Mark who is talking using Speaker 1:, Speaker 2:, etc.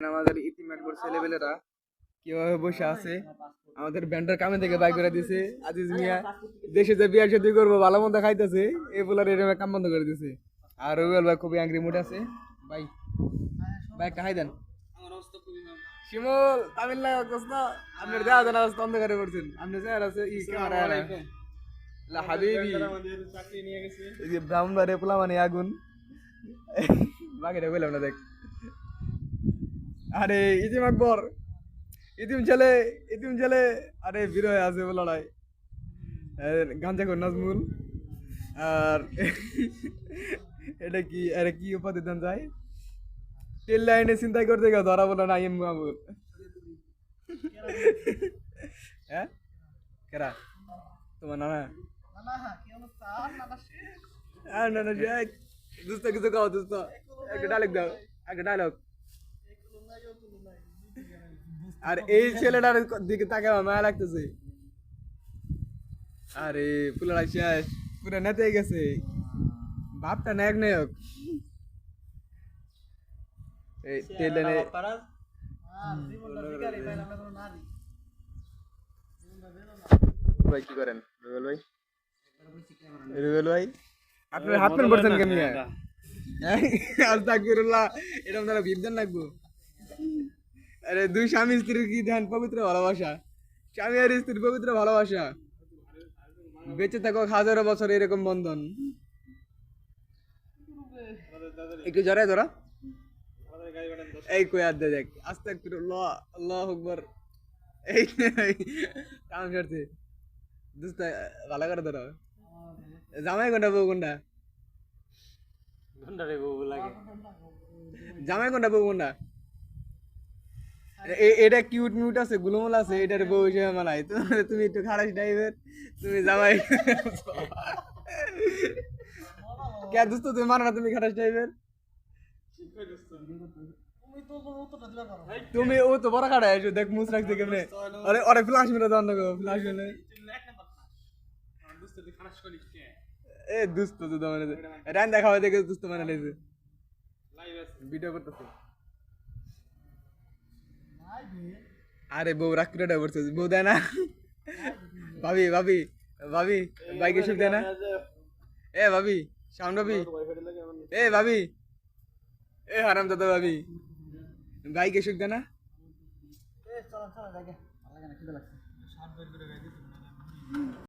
Speaker 1: আমাদের ইতিম একবার ছেলেবেলেরা কিভাবে বসে আছে আমাদের ব্যান্ডের কামে থেকে বাই করে দিছে আজিজ মিয়া দেশে যে বিয়ার শাদী করবো ভালো মন্দ খাইতেছে এই বলার এরকম কাম বন্ধ করে দিছে আর রুবেল ভাই খুবই অ্যাংরি মুড আছে ভাই ভাই একটা হাই দেন শিমুল তামিলনাড়ু দোস্ত আপনার দেওয়া জানা অন্ধকারে পড়ছেন আপনি যে আছে ই ক্যামেরা লা হাবিবি এই যে ব্রাউন বারে পোলা মানে আগুন বাকিটা বললাম না দেখ আরে ইতিম আকবর ইতিম ছেলে আরে বিরো হয়ে আছে লড়াই গাঞ্জা কর নাজমুল আর এটা কি আরে কি উপাধি দেন যায় তেল লাইনে চিন্তাই করতে গেল ধরা বলো না ইম মামুল হ্যাঁ কেরা তোমার নানা আর নানা দোস্ত কিছু কাও দোস্ত একটা ডায়লগ দাও একটা ডায়লগ আর এই ছেলেটার দিকে তাকে মায়া লাগতেছে আরে পুলারা শেষ পুরো নেতে গেছে বাপটা নায়ক নায়ক এই টেলেনে ভাই কি করেন রুবেল ভাই আপনার হাত পেন পড়ছেন কেন আস্তাগফিরুল্লাহ এরকম তারা ভিড় দেন লাগবো আরে দুই স্বামী স্ত্রীর কি ধ্যান পবিত্র ভালোবাসা স্বামী আর স্ত্রীর পবিত্র ভালোবাসা বেঁচে থাকো হাজারো বছর এরকম বন্ধন একটু জড়াই ধরা এই কই আর দেখ আস্তাগফিরুল্লাহ আল্লাহু আকবার এই কাম করতে দোস্ত ভালো করে ধরো জামাই কোনটা বউ কোনটা জামাই কোনটা বউ কোনটা এটা কিউট মিউট আছে গুলমুল আছে এটার বউ হিসেবে মানায় তুমি একটু খারাপ টাইপের তুমি জামাই কে দোস্ত তুমি মানো না তুমি খারাপ টাইপের তুমি ও তো বড় খাড়া এসে দেখ মুছ রাখতে কেমনে আরে আরে ফ্লাশ মেরে দাও না ফ্লাশ মেরে এ দুস্ত তো মানে রান দেখাবে দেখে দুস্ত মানে লেছে ভিডিও করতেছে আরে বউ রাগ করে পড়ছে বউ দেয় না ভাবি ভাবি ভাবি বাইকে সুখ দেয় না এ ভাবি শাওন ভাবি এ ভাবি এ হারাম দাদা ভাবি বাইকে সুখ দেয় না